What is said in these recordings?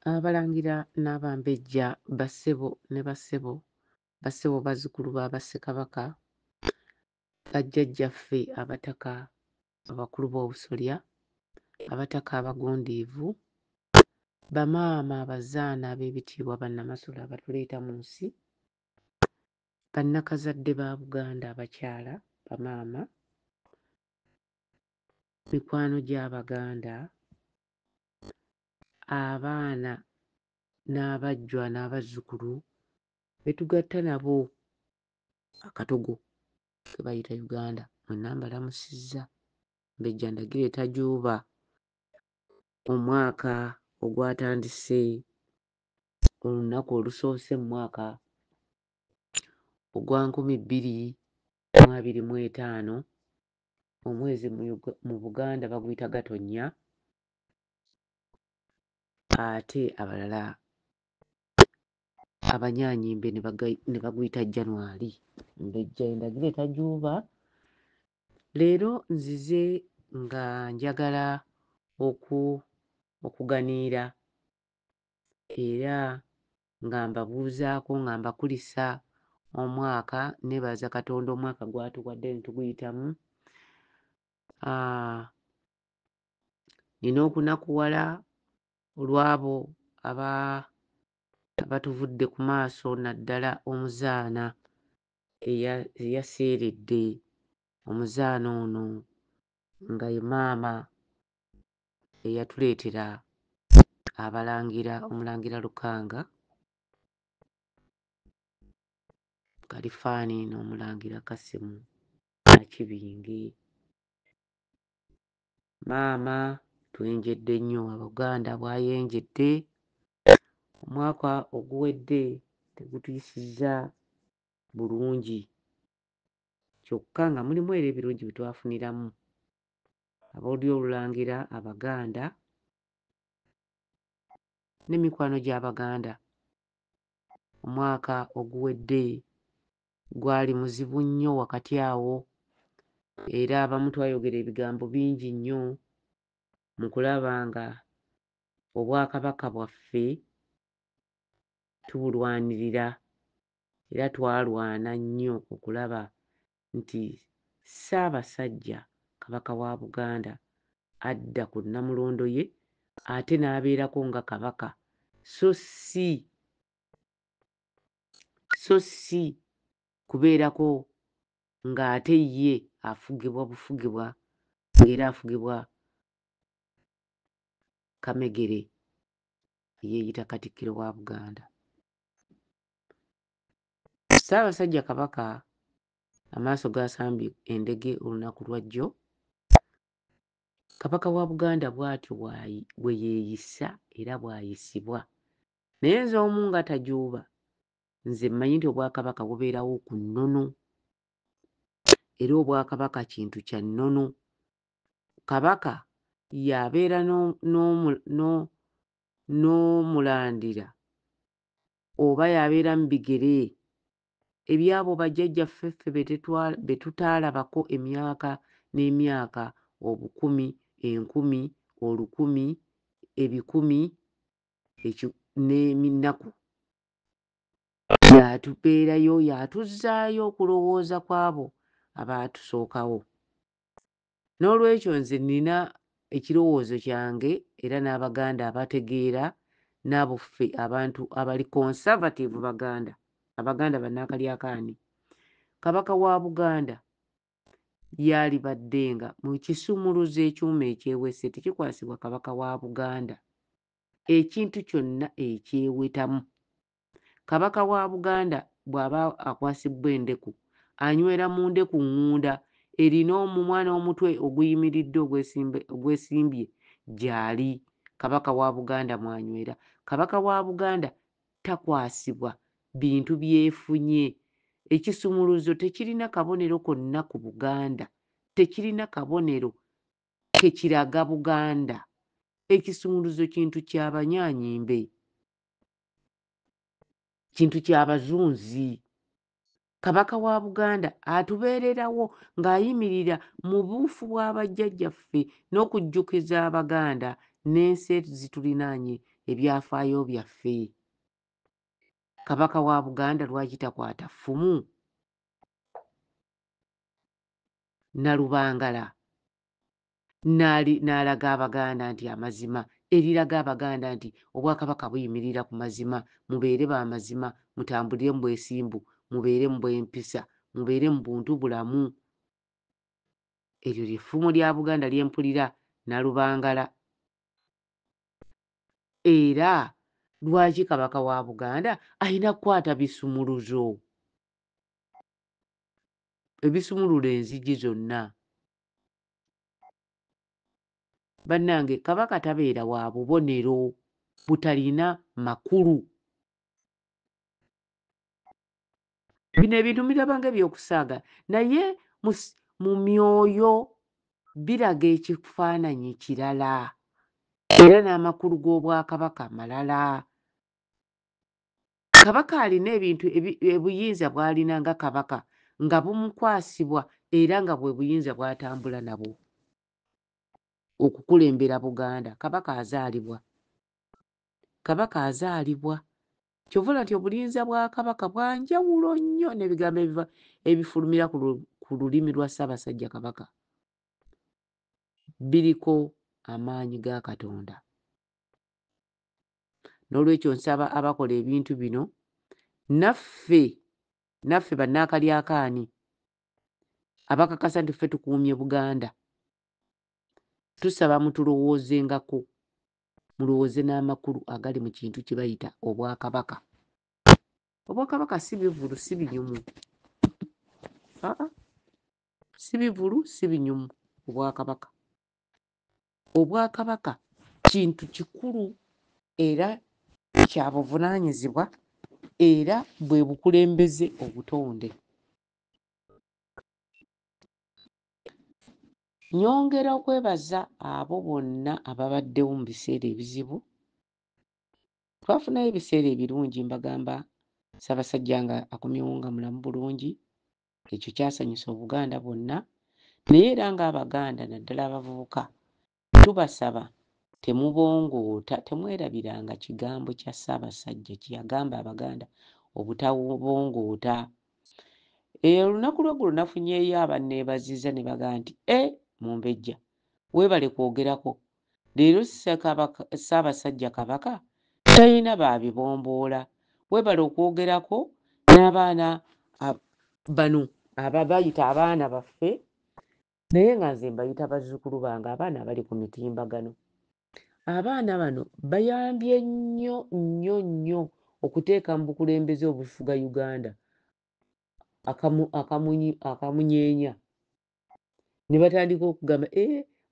Abalangira n'Abambejja, bassebo ne bassebo, bassebo bazzukulu ba Bassekabaka, bajjajjaffe abataka abakulu b'obusolya, abataka abagundiivu, bamaama abazaana ab'ebitiibwa bannamasola abatuleeta mu nsi, bannakazadde ba Buganda abakyala, bamaama, mikwano gy'Abaganda, abaana n'abajjwa n'abazzukulu be tugatta nabo akatogo ke bayita Uganda, mwenna mbalamusizza. Mbejja ndagire Tajuuba omwaka ogwatandise olunaku olusoose mu mwaka ogwa 2025 omwezi mu Buganda baguyita Gatonnya, ate abalala Abanyaanyimbe ne baguyita January. Mbejja ndagire Tajuuba. Leero nzize nga njagala okuganiira era nga mbabuuzaako nga mbakulisa omwaka, neebaza Katonda omwaka gwatuwadde ne tuguyitamu. Nina okunakuwala olw'abo abatuvudde ku maaso, naddala omuzaana eyaseeredde. Omuzaana ono nga ye maama eyatuleetera abalangira, Omulangira Lukanga, Kalifaani n'Omulangira Kasimu Nakibinge. Maama twenjedde nnyo, Abaganda bwayenjedde. Omwaka oguwedde tegutuyisizza bulungi, kyokka nga mulimu era ebirungi bye twafuniramu. Aboolya olulangira Abaganda ne mikwano gy'Abaganda, omwaka oguwedde gwali muzibu nnyo wakati awo, era abamu twayogera ebigambo bingi nnyo mu kulaba nga Obwakabaka bwaffe tubulwanirira, era twalwana nnyo okulaba nti Ssaabasajja Kabaka wa Buganda adda ku Nnamulondo ye ate n'abeerako nga Kabaka, so si kubeerako ng'ate ye afugibwa bufugibwa ng'era afugibwa Kamegere yeeyita Katikkiro wa Buganda. Ssaabasajja Kabaka amaaso gaasambye endege olunaku lwa jjo. Kabaka wa Buganda bw'atyo bwe yeeyisa era bw'ayisibwa. Naye nze omu nga Tajuuba, nze mmanyi nti Obwakabaka bubeerawo ku nnono, era Obwakabaka kintu kya nnono. Kabaka y'abeera n'omulandira oba y'abeera mu bigere ebyabo bajjajjaffe ffe be tutaalabako emyaka n'emyaka, obukumi, enkumi, olukumi, ebikumi, n'eminaku. Y'atubeerayo, y'atuzzaayo okulowooza kw'abo abaatusookawo. N'olwekyo nze nina ekirowoozo kyange era n'Abaganda abategeera, n'abo ffe abantu abali conservative Baganda, Abaganda bannaakalyakaani. Kabaka wa Buganda yaalibadde nga mu kisumuluzo ekyuma ekyewese tekikwasibwa Kabaka wa Buganda, ekintu kyonna ekyewetamu. Kabaka wa Buganda bw'aba akwasibwa endeku, anywera mu ndeku ŋŋunda erina omumwa n'omutwe oguyimiridde ogwesimbye gy'ali. Kabaka wa Buganda mwanywera. Kabaka wa Buganda takwasibwa bintu byefunye. Ekisumuluzo tekirina kabonero konna ku Buganda, tekirina kabonero kekiraga Buganda. Ekisumuluzo kintu ky'Abanyaanyimbe, kintu ky'Abazunzi. Kabaka wa Buganda atubeererawo ng'ayimirira mu buufu bwa bajjajjaffe n'okujjukiza Abaganda n'ensi zitulinaanye ebyafaayo byaffe. Kabaka wa Buganda lwaki takwata ffumu? Nalubangala n'alaga Abaganda nti amazima, eriraga Abaganda nti Obwakabaka buyimirira ku mazima, mubeere ba mazima, mutambulire mu bwesimbu, mubeere mu bw'empisa, mubeere mu buntu bulamu. Eryo ly'effumu lya Buganda lye mpulira Nalubangala. Era lwaki Kabaka wa Buganda alina kukwata bisumuluzo, ebisumulula enzigi zonna? Bannange, Kabaka tabeera wa bubonero butalina makulu. Bino ebintu mbiraba ng'ebyokusaaga, naye mu myoyo biraga ekifaananyi kirala, era n'amakulu g'Obwakabaka malala. Kabaka alina ebintu ebuyinza bw'alina nga Kabaka nga bumukwasibwa era nga bwe buyinza bw'atambula nabwo okukulembera Buganda. Kabaka azaalibwa. Kabaka azaalibwa. Ky'ovola nti obuyinza bwa Kabaka bwa njawulo nnyo n'ebigambo ebifulumira ku lulimi lwa Ssaabasajja Kabaka. Biriko amaanyi ga Katonda. N'olwekyo nsaba abakola ebintu bino, naffe bannaakalyakanni abakakasa nti ffe tukuumye Buganda, tusaba mutulowoozengako, mulowooze n'amakulu agali mu kintu kye bayita Obwakabaka. Obwakabaka si bivulu si binyumu. Si bivulu si binyumu Obwakabaka. Obwakabaka kintu kikulu era kya buvunaanyizibwa era bwe bukulembeze obutonde. Nyongera okwebaza abo bonna ababaddewo mu biseera ebizibu. Twafunayo ebiseera ebirungi, mbagamba Ssaabasajja nga akomyewo nga mulamu bulungi, ekyo kyasanyusa Obuganda bwonna. Naye era ng'Abaganda naddala abavubuka tubasaba temubongoota, temwerabiranga kigambo kya Ssaabasajja kye yagamba Abaganda obutabongoota. Olunaku lw'eggulo nafunyeeyo abanneebaziza ne bagaa nti Mumbejja weebale kwogerako. Leero Ssaabasajja Kabaka talina baabibomboola. Weebale okwogerako n'abaana bano ababayita abaana baffe, naye nga nze mbayita bazzukulu bange, abaana abali ku mitimbagano. Abaana bano bayambye nnyo nnyo nnyo okuteeka mu bukulembeze obufuga Uganda akamunyeenya. Ne batandika okugamba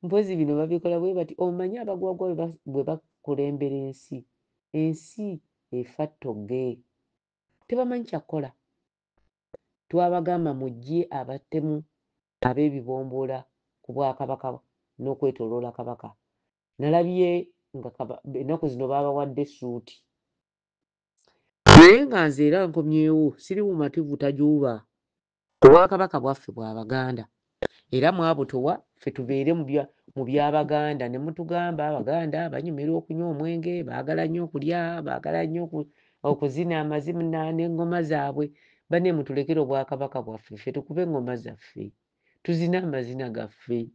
mpozi bino babikola bwe bati. Omanyi abagwagwa bwe bakulembera ensi efa ttogge, tebamanyi kyakukola. Twabagamba mujje abattemu ab'ebibomboola ku Bwakabaka n'okwetooloola Kabaka. Nalabye nga ennaku zino baabawadde essuuti, naye nga nze era nkomyewo siri bumativu tajuuba. Obwakabaka bwaffe bwa Baganda era mwabutowa ffe tubeere mu by'Abaganda. Ne mutugamba Abaganda banyumirwa okunywa omwenge, baagala nnyo okulya, baagala nnyo okuzina amazina n'eŋŋoma zaabwe. Banne mutulekere Obwakabaka bwaffe, ffe tukube eŋŋoma zaffe, tuzine amazina gaffe,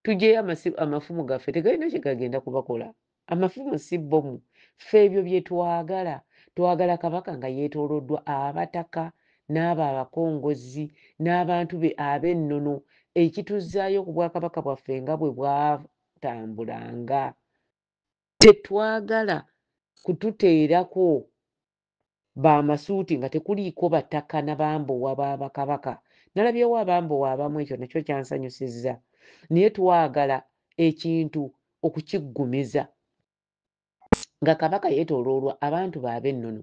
tuggyeyo amafumu gaffe. Tegalina kye gagenda kubakola. Amafumu si bbomu. Ffe ebyo bye twagala. Twagala Kabaka nga yeetooloddwa abataka n'abo abakongozzi n'abantu be ab'ennono, ekituzzaayo ku Bwakabaka bwaffe nga bwe bwatambulanga. Tetwagala kututeerako b'amasuuti nga tekuliiko bataka na bambowa b'Abakabaka. Nalabyewo abambowa abamu, ekyo nakyo kyansanyusizza. Naye twagala ekintu okukiggumiza nga Kabaka yeetooloolwa abantu be ab'ennono.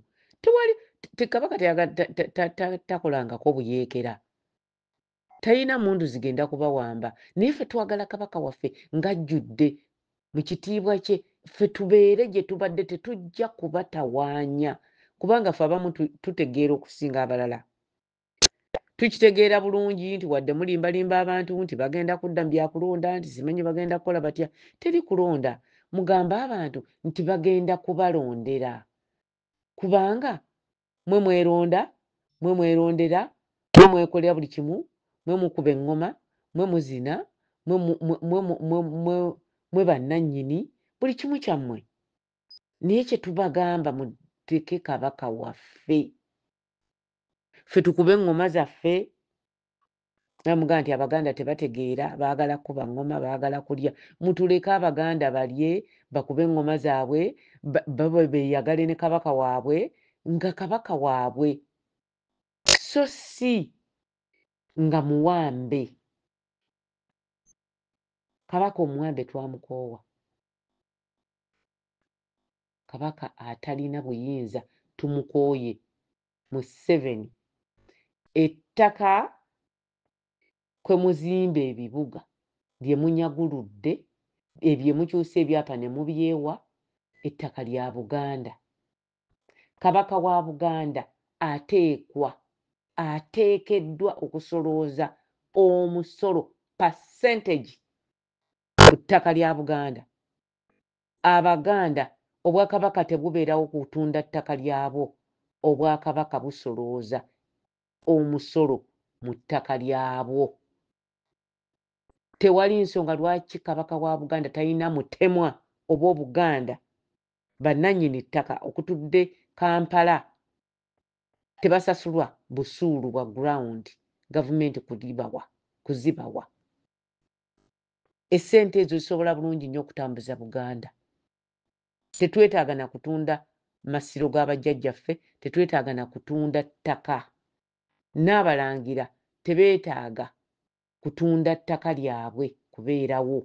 Kabaka takolangako buyeekera, talina mmundu zigenda kubawamba. Naye ffe twagala Kabaka waffe ng'ajjudde mu kitiibwa kye, ffe tubeere gye tubadde, tetujja kubatawaanya kubanga ffe abamu tutegeera okusinga abalala. Tukitegeera bulungi nti wadde mulimbalimba abantu nti bagenda kudda mu byakulonda, nti simanyi bagenda kukola batya. Teri kulonda. mugamba abantu nti bagenda kubalondera kubanga mwe mwerondera mwe mwekolera buli kimu mwe mukuba eŋŋoma mwe muzina mwe bannannyini buli kimu kyammwe naye kye tubagamba muddeke kabaka waffe ffe tukube eŋŋoma zaffe namugaa nti abaganda tebategeera baagala kuba ŋŋoma baagala kulya mutuleke abaganda balye bakube eŋŋoma zaabwe beeyagale ne kabaka waabwe nga kabaka waabwe so si nga muwambe kabaka omuwambe twamukoowa kabaka atalina buyinza tumukooye mu 7 ettaka kwe muzimba ebibuga bye munyaguludde ebye mukyusa ebyapa ne mubyewa ettaka lya Buganda kabaka wa Buganda ateekeddwa okusolooza omusolo percentage ku ttaka lya Buganda abaganda obwakabaka tebubeerawo kutunda ttaka lyabwo obwakabaka busolooza omusolo mu ttaka lyabwo tewali nsonga lwaki kabaka wa Buganda talina mutemwa oba Obuganda bannannyini ttaka okutudde Kampala tebasasulwa busuulu bwa ground gavumenti kuzibawa essente ezo zisobola bulungi nnyo okutambuza Buganda tetwetaaga na kutunda masiro g'abajjajjaffe tetwetaaga na kutunda ttaka n'abalangira tebeetaaga kutunda ttaka lyabwe kubeerawo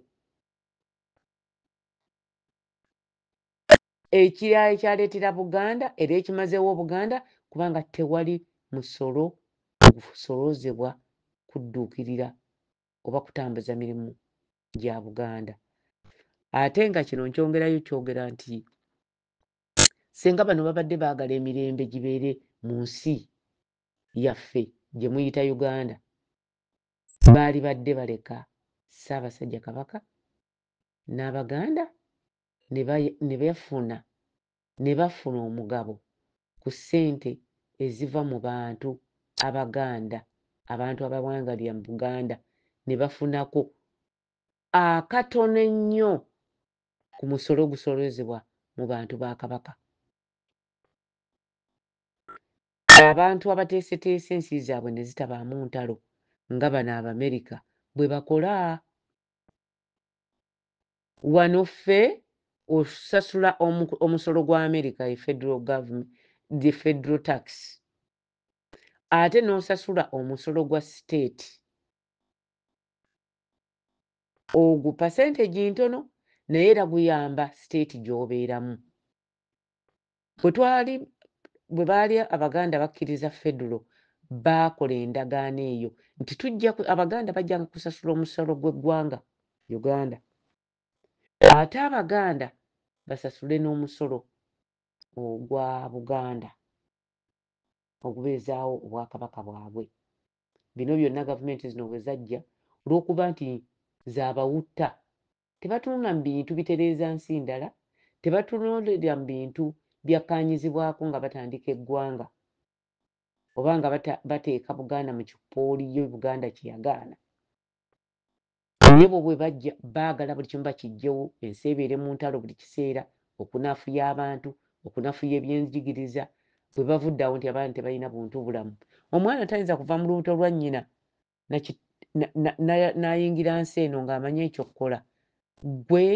ekirala ekyaleetera Buganda era ekimazeewo Buganda kubanga tewali musolo ogusoloozebwa kudduukirira oba kutambuza mirimu gya Buganda ate nga kino nkyongerayo kyogera nti singa bano babadde baagala emirembe gibeere mu nsi yaffe gye muyita Uganda baali badde baleka Ssaabasajja Kabaka n'Abaganda ne bafuna omugabo ku ssente eziva mu bantu Abaganda abantu abawangalira mu Buganda ne bafunako akatono ennyo ku musolo ogusoloozebwa mu bantu ba Kabaka abantu abateeseteese ensi zaabwe ne zitabaamu ntalo nga bano Abamerika bwe bakola wano ffe osasula omusolo gwa America federal government the federal tax ate n'osasula omusolo gwa state ogwo percentage ntono naye era guyamba state gy'obeeramu bwe baali Abaganda bakkiriza federal baakola endagaano eyo nti Abaganda bajjanga kusasula omusolo gw'eggwanga Uganda ate Abaganda basasule n'omusolo ogwa Buganda ogubeezaawo obwakabaka bwabwe bino byonna gavumenti zino bwe zajja olw'okuba nti zaabawutta tebatunula mu bintu bitereeza nsi ndala tebatunulira mu bintu byakkaanyizibwako nga batandika eggwanga oba nga bateeka Buganda mu kipooliyo Buganda kye yagaana naye bo bwe bajja baagala buli kimu bakiggyewo ensi ebeere mu ntalo buli kiseera okunafuya abantu okunafuya ebyenjigiriza bwe bavuddawo nti abaana tebalina buntu bulamu omwana tayinza kuva mu lubuto lwa nnyina n'ayingira nsi eno ng'amanye ekyokkola gwe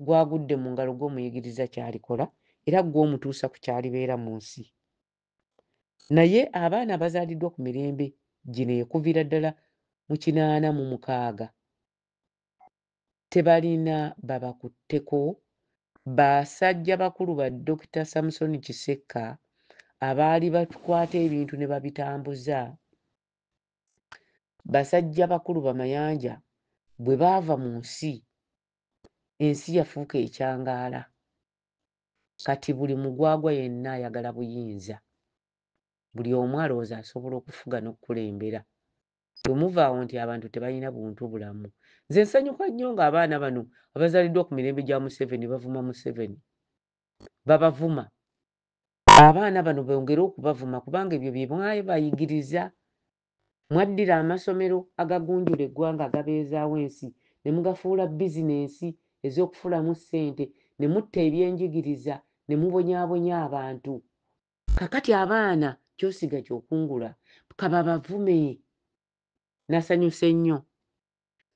gwagudde mu ngalo gw'omuyigiriza kyalikola era gw'omutuusa ku kyalibeera mu nsi naye abaana abazaaliddwa ku mirembe gino ekuviira ddala mu 86 tebalina babakutteko basajja bakulu ba Dr. Samson Kisekka abaali bakwata ebintu ne babitambuza basajja bakulu bamayanja bwe baava mu nsi ensi yafuuka ekyangaala kati buli mugwagwa yenna ayagala buyinza buli omu alowooza asobola okufuga n'okkulembera bwe muvaawo nti abantu tebalina buntu bulamu. Nze nsanyuka nnyo ng'abaana bano abazaaliddwa ku mirembe gya Museveni bavuma Museveni. Babavuma. Abaana bano bongere okubavuma kubanga ebyo bye mwabayigiriza. Mwaddira amasomero agagunjula eggwanga agabeezaawo ensi ne mugafuula bizinensi ez'okufulamu ssente ne mutta ebyenjigiriza ne mubonyaabonya abantu. Kakati abaana ky'osiga ky'okungula kababavume.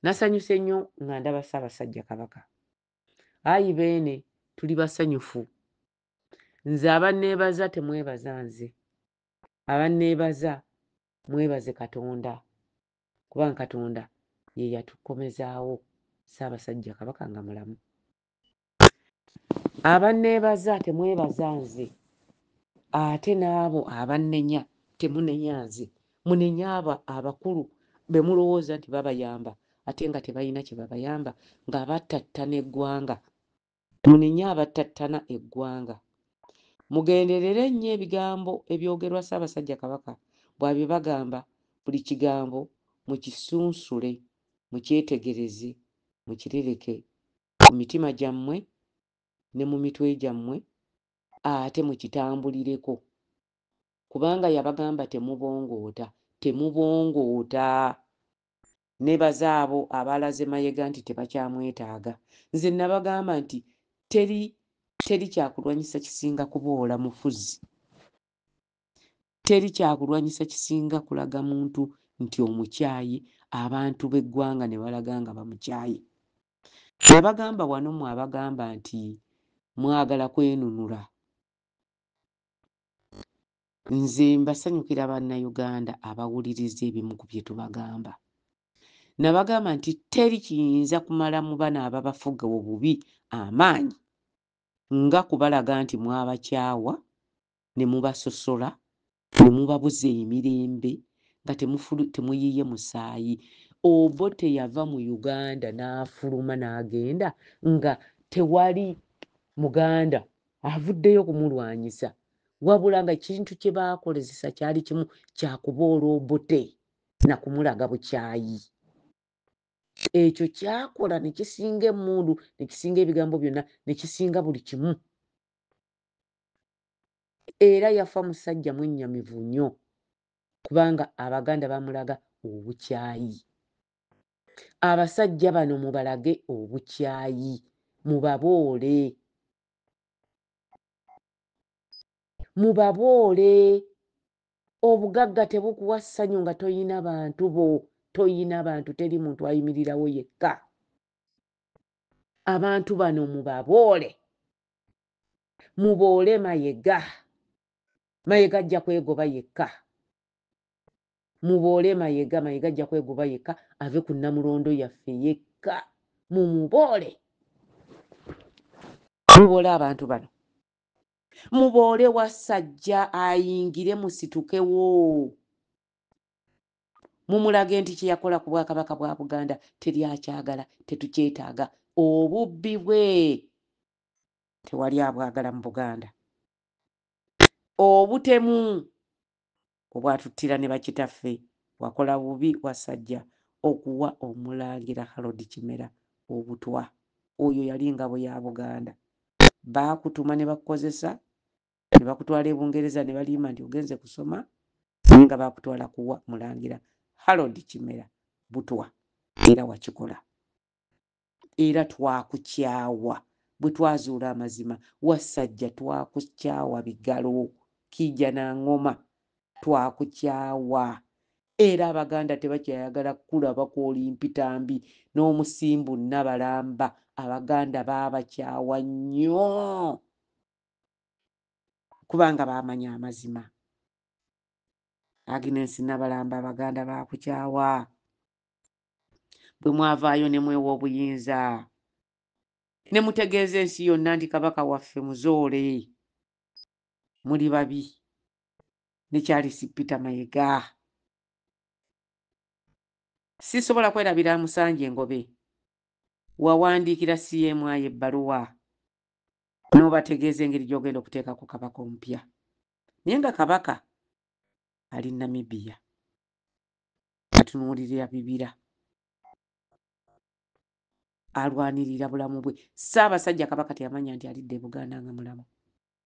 Nasanyuse nnyo nga ndaba Ssaabasajja Kabaka. Ayi beene tuli basanyufu. Nze abanneebaza temwebaza nze. Abanneebaza mwebaze Katonda kubanga Katonda ye yatukomezaawo Ssaabasajja Kabaka nga mulamu. Abanneebaza temwebaza nze. Ate n'abo abannenya temunenya nze. Munenya abo abakulu be mulowooza nti babayamba ate nga tebalina kye babayamba ng'abattattana eggwanga. Munenya abattattana eggwanga. Mugenderere nnyo ebigambo ebyogerwa Ssaabasajja Kabaka bw'abye bagamba, buli kigambo mukisunsule, mukyetegereze, mukirereke ku mitima gyammwe ne mu mitwe gyammwe ate mukitambulireko. Kubanga yabagamba temubongoota. Nebaza abo abalaze Mayiga nti tebakyamwetaaga. Nze nabagamba nti teri kyakulwanyisa kisinga kuboola mufuzi. Teri kyakulwanyisa kisinga kulaga muntu nti omukyayi, abantu b'eggwanga ne balaga nga bamukyayi. Nabagamba wano mwe abagamba nti mwagala kwenunula. Nze mbasanyukira Bannayuganda abawuliriza ebimu ku bye tubagamba. Nabagamba nti teri kiyinza kumala mu bano ababafuga obubi amaanyi nga kubalaga nti mwabakyawa ne mubasosola ne mubabuza emirembe nga temuyiye musaayi. Obote yava mu Uganda n'afuluma n'agenda nga tewali Muganda avuddeyo kumulwanyisa, wabula nga ekintu kye baakozesa kyali kimu, kyakuboola Obote na kumulaga bukyayi. Ekyo kyakola ne kisinga emmundu, ne kisinga ebigambo byonna, ne kisinga buli kimu. Era yafa musajja mwennyamivu nnyo kubanga Abaganda bamulaga obukyayi. Abasajja bano mubalage obukyayi, mubaboole. Obugagga tebukuwa ssanyu nga toyina bantu bo, toyina bantu, teri muntu ayimirirawo yekka. Abantu bano mubaboole, muboole Mayiga. Mayiga ajja kwegoba yekka. Muboole Mayiga ajja kwegoba yekka, ave ku Namulondo yaffe yekka. Mumuboole. Muboole abantu bano. Muboole Wasajja ayingire musitukewo. Mumulage nti kye yakola ku Bwakabaka bwa Buganda teri akyagala, tetukyetaaga. Obubbi bwe tewali abwagala mu Buganda. Obutemu obwatuttira ne bakitaffe wakola bubi Wasajja okuwa Omulangira Harold Kimera obutwa. Oyo yali ngabo ya Buganda. Baakutuma ne bakukozesa ne bakutwala e Bungereza ne balimba nti ogenze kusoma nga baakutwala kuwa Mulangira Harold Kimera butwa. Era wakikola. Era twakukyawa. Bwe twazuula amazima, Wasajja twakukyawa bigalo, kijja na ngoma, twakukyawa. Era Abaganda tebakyayagala kulabako oli mpitambi n'omusimbu Nabalamba. Abaganda baabakyawa nnyo kubanga baamanya amazima. Agnes Nabalamba, Abaganda baakukyawa. Bwe mwavaayo ne mwewa obuyinza ne mutegeeza ensi yonna nti Kabaka waffe muzoole, muli babi. Ne Charles Peter Mayiga. Sisobola kwerabira Musanje Ngobe. Wawandiikira CMI ebbaluwa n'obategeeza engeri gy'ogenda okuteekako Kabaka omupya. Naye nga Kabaka ali Namibia. atunuulirira bibira, alwanirira bulamu bwe. Ssaabasajja Kabaka teyamanya nti alidde e Buganda nga mulamu,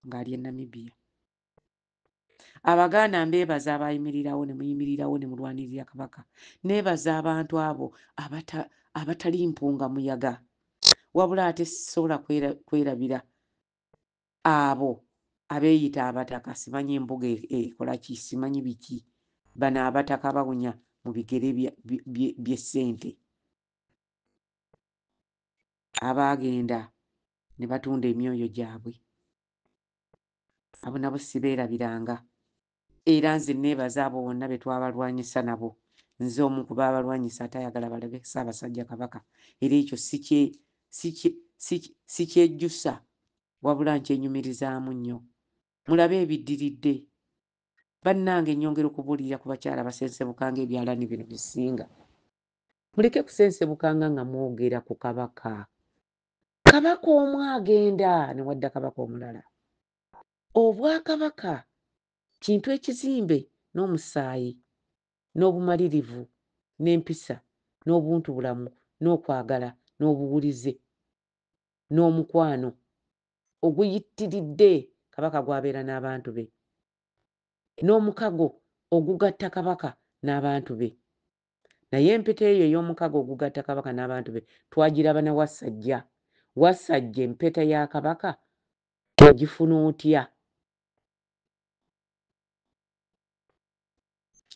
ng'ali e Namibia. Abaganda mbeebaza abayimirirawo ne muyimirirawo ne mulwanirira Kabaka. Neebaza abantu abo abatali mpunga muyaga, wabula ate sisobola kwerabira abo abeeyita abataka. Simanyi embuga ekola ki, simanyi biki, bano abataka bawunya mu bigere by'essente, abaagenda ne batunda emyoyo gyabwe, abo nabo sibeerabiranga. Era nze neebaza abo bonna be twabalwanyisa nabo. Nze omu ku baabalwanyisa atayagala balabe Ssaabasajja Kabaka. Era ekyo sikyejjusa, wabula nkyenyumirizaamu nnyo. Mulabe ebiddiridde. Bannange nnyongera okubuulira ku bakyala basensebukanga ebyalaani bino bisinga. Muleke kusensebukanga nga mwogera ku Kabaka. Kabaka omu agenda ne wadda Kabaka omulala. Obwakabaka kintu ekizimbe n'omusaayi n'obumalirivu n'empisa n'obuntubulamu n'okwagala n'obuwulize n'omukwano oguyittiridde Kabaka gw'abeera n'abantu be, n'omukago ogugatta Kabaka n'abantu be. Naye empeta eyo ey'omukago ogugatta Kabaka n'abantu be twagiraba na Wassajja. Wassajja empeta ya Kabaka ogifuna otya?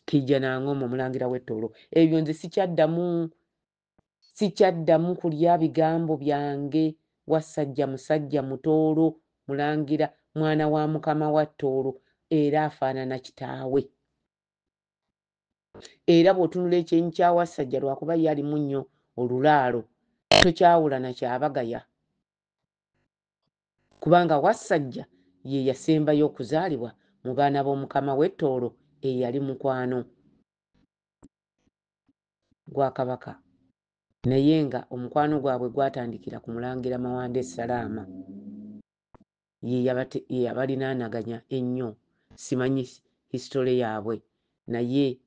Kijjanangoma Omulangira w'e-Tooro. Ebyo nze sikyaddamu kulya bigambo byange. Wassajja musajja Mutooro, Mulangira mwana wa Mukama wa Tooro, era afaanana kitaawe. Era bw'otunula ekyenyi kya Wassajja, lwakuba ye alimu nnyo olulaalo, tokyawula na Kyabagaya, kubanga Wassajja ye yasembayo okuzaalibwa mu baana b'Omukama w'e Tooro, eyali mukwano gwa Kabaka. Naye nga omukwano gwabwe gwatandikira ku Mulangira Mawanda Essalaama. Ye yabalinaanaganya ennyo. Simanyi hisitole yaabwe, naye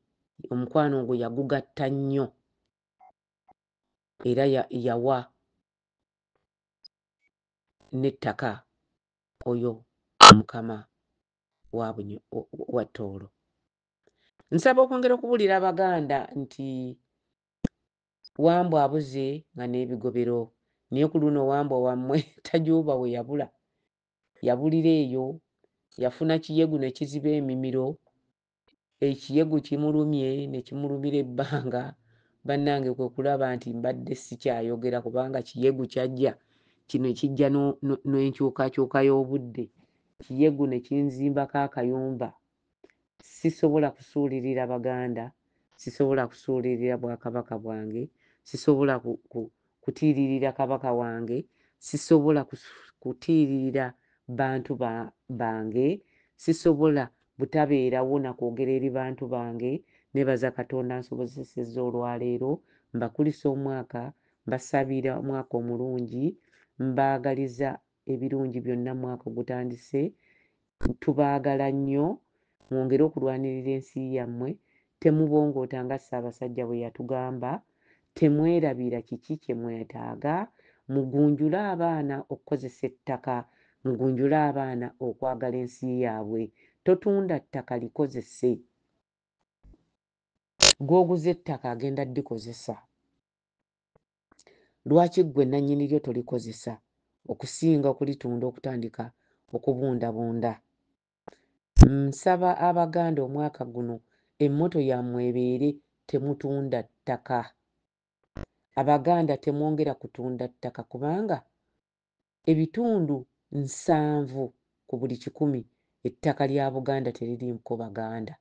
omukwano ogwo yagugatta nnyo, era yawa n'ettaka oyo Omukama wa Tooro. Nsaba okwongera okubuulira Abaganda nti Wambwa abuze nga n'ebigobero, naye ku luno Wambwa wammwe Tajuuba we yabula. Yabulira eyo, yafuna kiyegu ne kiziba emimiro, ekiyegu kimulumye ne kimulumira ebbanga. Bannange kwe kulaba nti mbadde sikyayogera kubanga kiyegu kyajja, kino ekijja n'enkyukakyuka y'obudde, kiyegu ne kinzimbako akayumba. Sisobola kusuulirira Baganda, sisobola kusuulirira Bwakabaka bwange, sisobola kutiiririra Kabaka wange, sisobola kutiiririra bantu bange, sisobola butabeerawo na kwogera eri bantu bange. Neebaza Katonda ansobozesezza olwaleero. Mbakulisa omwaka, mbasabira omwaka omulungi, mbaagaliza ebirungi byonna mwaka ogutandise. Tubaagala nnyo, mwongere okulwanirira ensi yammwe. Temubongoota nga Ssaabasajja bwe yatugamba, temwerabira kiki kye mwetaaga. Mugunjule abaana okukozesa ettaka, mugunjule abaana okwagala ensi yaabwe. Totunda ttaka, likozese. Gw'oguza ettaka agenda ddikozesa. Lwaki ggwe nannyini lyo tolikozesa okusinga okulitunda okutandika okubundabunda? Nsaba Abaganda omwaka guno emmoto yammwe ebeere temutunda ttaka. Abaganda temwongera kutunda ttaka kubanga ebitundu 7 ku buli 100 ettaka lya Buganda teririiko Baganda.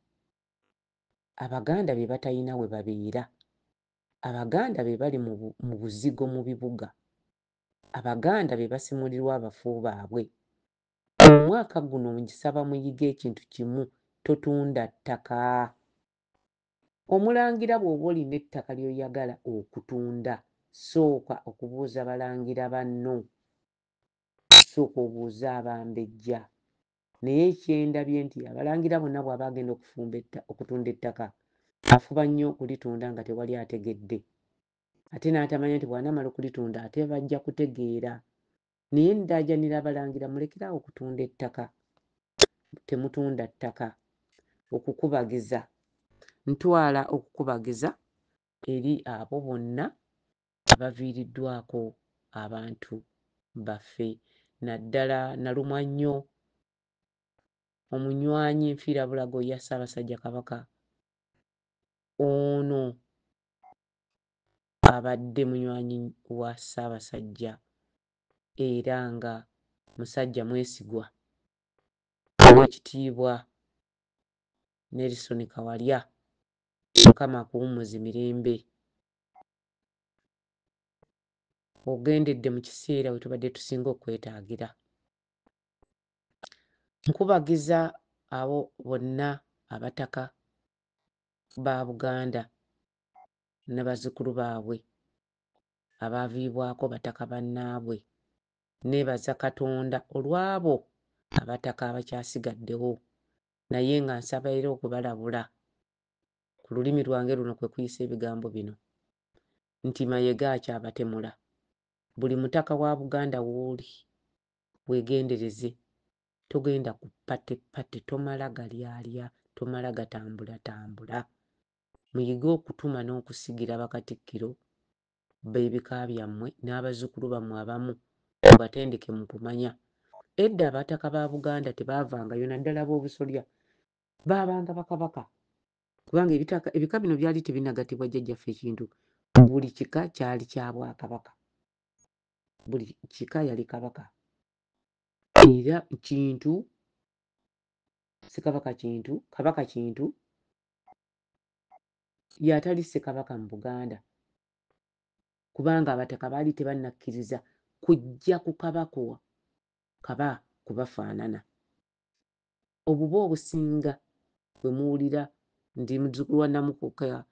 Abaganda be batalina we babeera. Abaganda be bali mu buzigo mu bibuga. Abaganda be basimulirwa abafu baabwe. Omwaka guno ngisaba muyige ekintu kimu: totunda ttaka. Omulangira bw'oba olina ettaka ly'oyagala okutunda, sooka okubuuza balangira banno, sooka obuuze Abambejja. Naye ekyendabye nti abalangira bonna bw'aba agenda okutunda ettaka, afuba nnyo okulitunda nga tewali ategedde, ate n'atamanya nti bw'anaamala okulitunda ate bajja kutegeera. Naye ndaajanira abalangira, mulekeraawo okutunda ettaka, temutunda ttaka. Okukubagiza, ntwala okukubagiza eri abo bonna abaviiriddwako abantu baffe, naddala nalumwa nnyo omunywanyi nfiirabulago ya Ssaabasajja Kabaka. Ono abadde munywanyi wa Ssaabasajja era nga musajja mwesigwa, Oweekitiibwa Nelson Kawalya, Mukama akuwummuze mirembe. Ogendedde mu kiseera we tubadde tusinga okwetaagira. Nkubagiza abo bonna abataka ba Buganda ne bazzukulu baabwe abaaviibwako bataka bannaabwe. Neebaza Katonda olw'abo abataka abakyasigaddewo, naye nga nsaba era okubalabula ku lulimi lwange luno kwe kuyisa ebigambo bino nti Mayiga akyabatemula. Buli mutaka wa Buganda w'oli weegendereze, togenda ku ppate, tomala galyalya, tomala gatambulatambula. Muyige okutuma n'okusigira bakatikkiro b'ebika byammwe n'abazzukulu bammwe abamu mubatendeke mu kumanya. Edda abataka ba Buganda tebaavangayo, naddala b'obusolya baabanga bakabaka, kubanga ebika bino byali tebinagatibwa jjajjaffe ekintu. Buli kika kyali kya Bwakabaka, buli kika yali kabaka. Era kintu si kabaka kintu, kabaka kintu yatali Ssekabaka mu Buganda, kubanga abataka baali tebannakkiriza kujja ku kabaka kaba kubafaanana. Obuba obusinga bwe muwulira ndi muzzukulu wa Namukuka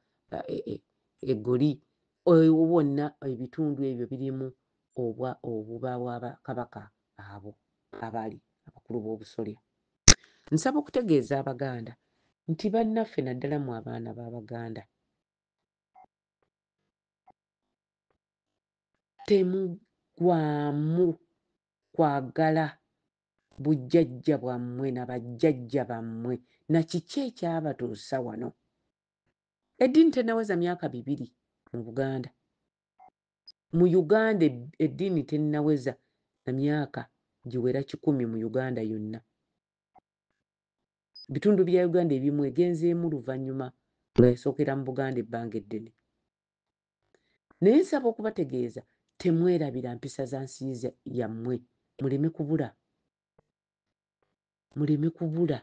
Egoli, obwo bwonna ebitundu ebyo birimu obuba bw'Abakabaka abo abaali abakulu b'obusolya. Nsaba okutegeeza Abaganda nti bannaffe, naddala mu abaana b'Abaganda, temugwamu kwagala bujjajja bwammwe na bajjajja bammwe na kiki ekyabatuusa wano. Eddiini tennaweza myaka 2 mu Buganda. Mu Uganda eddiini tennaweza na myaka giwera 10 mu Uganda yonna. Bitundu bya Uganda ebimu egenzeemu luvannyuma nga yasookera mu Buganda ebbanga eddene. Naye nsaba okubategeeza, temwerabira mpisa za nsi yammwe, muleme kubula. Muleme kubula.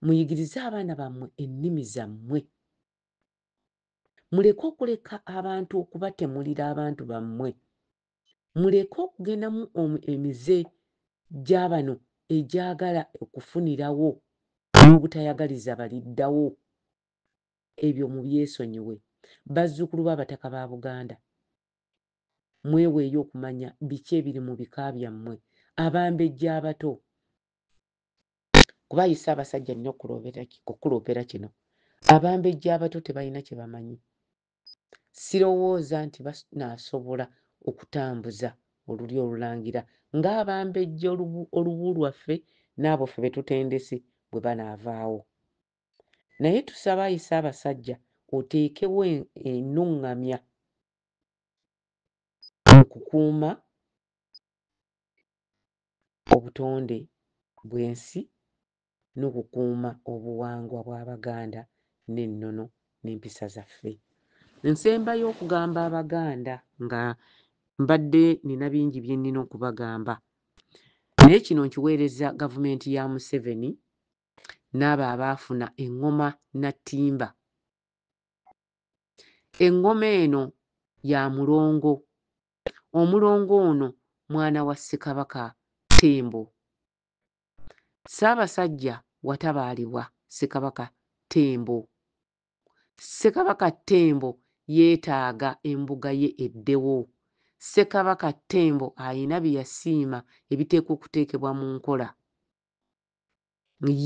Muyigirize abaana bammwe ennimi zammwe. Muleke okuleka abantu okubatemulira abantu bammwe. Muleke okugendamu emize gy'abano egyagala okufunirawo n'obutayagaliza baliddawo. Ebyo mubyesonyiwe. Bazzukulu b'abataka ba Buganda, mweweeyo okumanya biki ebiri mu bika byammwe. Abambejja abato, kuba ayise abasajja nnyo okukuloopera kino, abambejja abato tebalina kye bamanyi. Sirowooza nti banaasobola okutambuza oluli olulangira ng'abambejja olubu lwaffe n'abo ffe be tutendesi bwe banaavaawo. Naye tusaba ayise abasajja oteekewo ennuŋŋamya okukuuma obutonde bw'ensi n'okukuuma obuwangwa bw'Abaganda n'ennono n'empisa zaffe. Nsembayo okugamba Abaganda nga mbadde nina bingi bye nnina okubagamba, naye kino nkiweereza gavumenti ya Museveni n'abo abaafuna eŋŋoma nattimba. Eŋŋoma eno ya mulongo. Omulongo ono mwana wa Ssekabaka Ttembo. Ssaabasajja watabaalibwa Ssekabaka Ttembo. Ssekabaka Ttembo yeetaaga embuga ye eddewo. Ssekabaka Ttembo ayina bye yasiima ebiteekwa okuteekebwa mu nkola.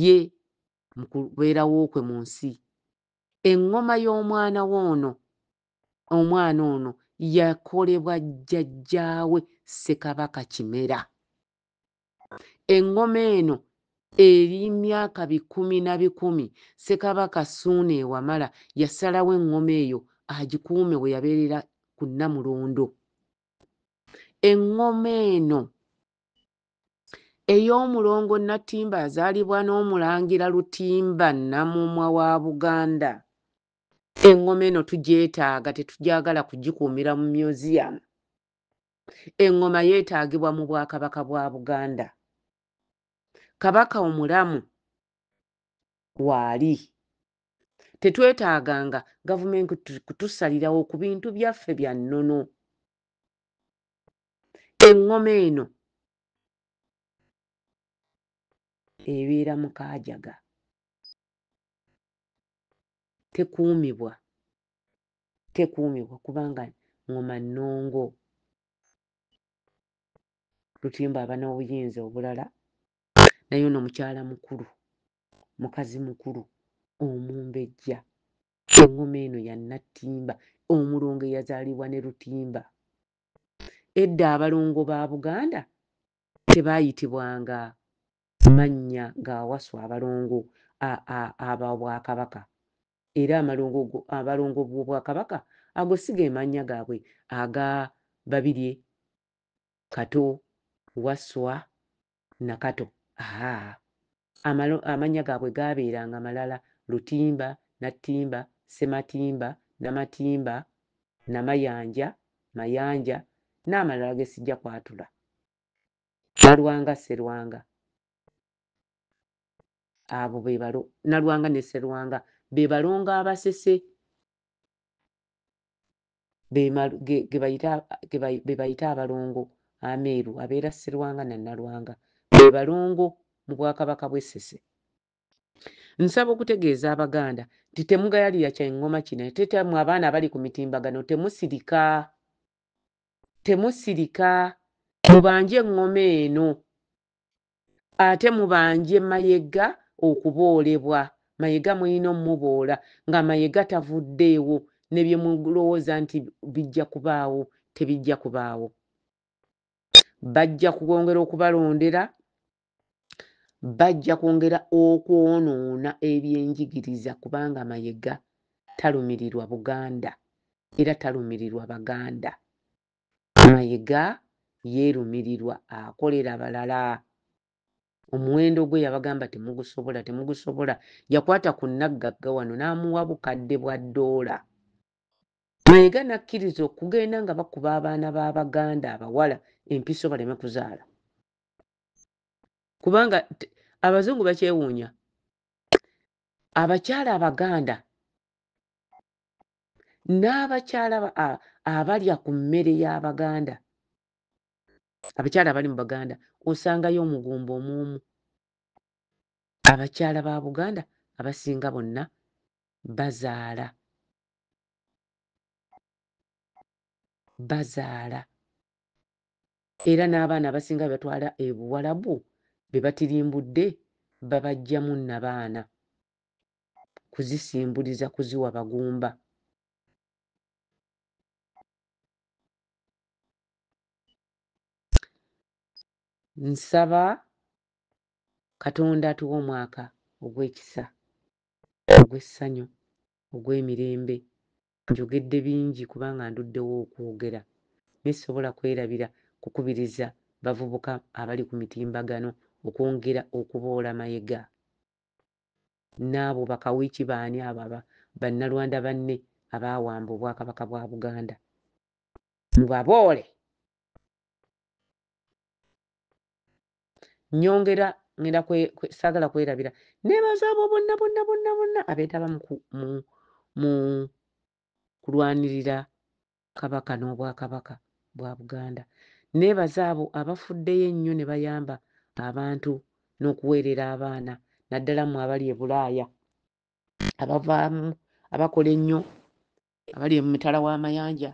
Ye mu kubeerawo kwe mu nsi eŋŋoma y'omwana ono yakolebwa jjajjaawe Ssekabaka Kimera. Eŋŋoma eno eri myaka 10 Ssekabaka Ssuuna Ewamala yasalawo eŋŋoma eyo agikuume we yabeerera ku Nnamulondo. Eŋŋoma eno ey'Omulongo Nattimba yazaalibwa n'Omulangira Lutimba Namumwa wa Buganda. Eŋŋoma eno tugyetaaga, tetugyagala kugikuumira mu museum. Eŋŋoma yeetaagibwa mu Bwakabaka bwa Buganda. Kabaka omulamu waali. Tetwetaaganga gavumenti kutusalirawo ku bintu byaffe bya nnono. Eŋŋoma eno ebeera mu Kaajaga. Tekuumibwa kubanga ŋŋoma nnongo. Lutimba aba n'obuyinza obulala, naye ono mukyala mukulu, mukazi mukulu, omumbejja. Eŋŋoma eno ya Nattimba, Omulongo eyazaalibwa ne Lutimba. Edda abalongo ba Buganda tebaayitibwanga mannya ga Waswa abalongo aba Bwakabaka. Era abalongo b'Obwakabaka ago si ge mannya gaabwe aga Babirye, Kato, Waswa, Nakato. Amannya gaabwe gaabeeranga malala: Lutimba, Nattimba, Ssematimba, Namatimba, Namayanja, Mayanja n'amalala ge sijja kwatula. Nalwanga, Sserwanga. Abo Nalwanga ne Sserwanga be balongo abasese be bayita abalongo ameeru abeera Sserwanga na Nalwanga, be balongo mu Bwakabaka bw'e Ssese. Nsaba okutegeeza Abaganda nti temugayalira kya eŋŋoma kino, ate mmwe abaana abali ku mitimbagano temusirika, mubanje eŋŋoma eno ate mubanje Mayiga okuboolebwa. Mayiga mulina omuboola nga Mayiga tavuddeewo, ne bye mulowooza nti bijja kubaawo tebijja kubaawo. Bajja kwongera okubalondera, bajja kwongera okwonoona ebyenjigiriza kubanga Mayiga talumirirwa Buganda era talumirirwa Baganda. Mayiga yeerumirirwa akolera balala. Omuwendo gwe yabagamba temugusobola. Yakwata ku naggagga wano n'amuwa bukadde bwa $. Mayiga n'akkiriza okugenda nga bakuba abaana b'Abaganda abawala empiso baleme kuzaala. Kubanga Abazungu bakyewuunya. Abakyala Abaganda n'abakyala abalya ku mmere y'Abaganda, abakyala abali mu Baganda osangayo omugumba omuumu. Abakyala ba Buganda abasinga bonna bazaala. Era n'abaana abasinga be batwala e Buwarabu be batirimbudde babajjamu nnabaana kuzisimbuliza kuziwa bagumba. Nsaba Katonda atuwa omwaka ogw'ekisa, ogw'essanyu, ogw'emirembe. Njogedde bingi kubanga nduddewo okwogera, naye sisobola kwerabira kukubiriza bavubuka abali ku mitimbagano okwongera okuboola Mayiga. N'abo bakawiiki baani abo bannalwanda banne abaawamba Obwakabaka bwa Buganda, mubaboole. Nyongera ngenda saagala kwerabira neebaza abo bonna abeetaba mu kulwanirira Kabaka n'Obwakabaka bwa Buganda. Neebaza abo abafuddeyo ennyo ne bayamba abantu n'okuweerera abaana, naddala mmwe abali e Bulaaya abavaamu abakola ennyo, abali mu mitala w'amayanja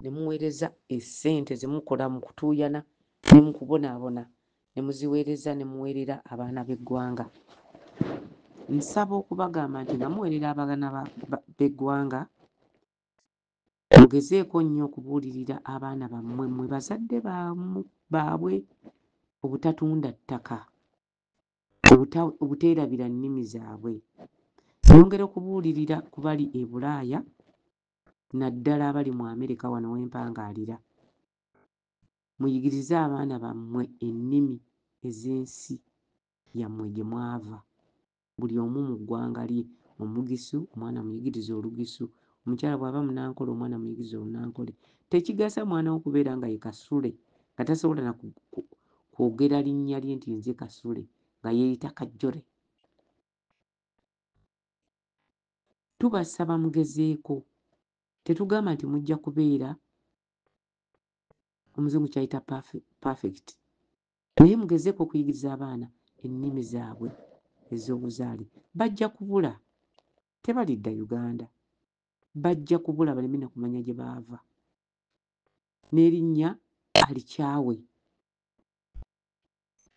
ne muweereza essente ze mukola mu kutuuyana ne mu kubonaabona, ne muziweereza ne muweerera abaana b'eggwanga. Nsaba okubagamba nti nga muweerera b'eggwanga mugezeeko nnyo okubuulirira abaana bammwe mmwe bazadde baabwe obutatunda ttaka, obuteerabira nnimi zaabwe. Nongera okubuulirira ku bali e Bulaaya naddala abali mu Amerika wano wempangaalira. Muyigirize abaana bammwe ennimi ez'ensi yammwe gye mwava. Buli omu mu ggwanga lye. Omugisu omwana muyigirize Olugisu, omukyala bw'aba Munankole omwana muyigirize Olunankole. Tekigasa mwana wo kubeera nga ye Kasule nga tasobola na kwogera linnya lye nti nze Kasule nga yeeyita Kajjole. Tubasaba mugezeeko. Tetugamba nti mujja kubeera omuzungu kyayita perfect, naye mugezeeko okuyigiriza abaana ennimi zaabwe ez'obuzaale. Bajja kubula, tebalidda Uganda, bajja kubula baleme na kumanya gye baava, n'erinnya alikyawe.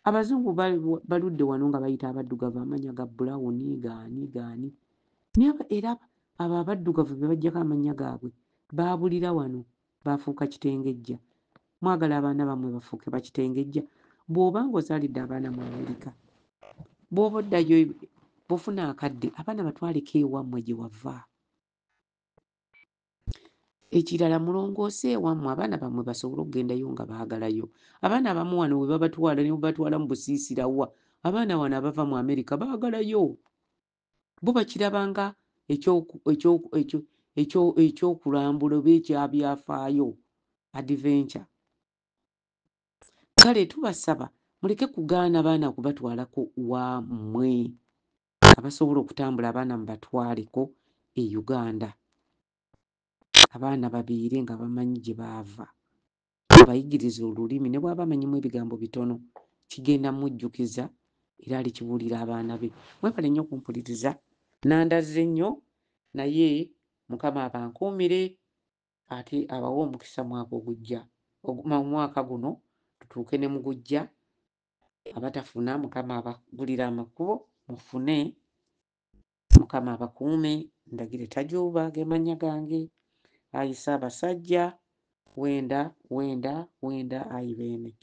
Abazungu baludde wano nga bayita abaddugavu amannya ga Brown gaani. Naye era abo abaddugavu be bajjako amannya gaabwe baabulira wano, baafuuka kitengejja. Mwagala abaana bammwe bafuuke bakitengejja? Bw'oba ng'ozaalidde abaana mu Amerika, bw'oba oddayo bw'ofuna akadde, abaana batwaleko ewammwe gye wava. Ekirala mulongoose ewammwe abaana bammwe basobole okugendayo nga baagalayo. Abaana abamu wano we babatwala ne babatwala mu busiisira wa, abaana wano abava mu Amerika baagalayo. Bo bakirabanga ekyokulambula oba ekyabyafaayo, adventure. Kale tubasaba muleke kugaana baana kubatwalako wammwe. Abasobola okutambula abaana mubatwaleko e Uganda. Abaana babeere nga bamanyi gye baava. Bayigirize olulimi ne bw'aba amanyimu ebigambo bitono kigenda mujjukiza era alikibuulira abaana be. Mwebale nnyo okumpuliriza. Nandazze nnyo naye Mukama abankuumire ate abawe omukisa mwaka ogujja. Mwaka guno tutuuke ne mu gujja. Abatafuna Mukama abagulira amakubo mufune. Mukama abakuume ndagire Tajuuba ge mannya gange. Ayi Ssaabasajja wenda ayi Beene.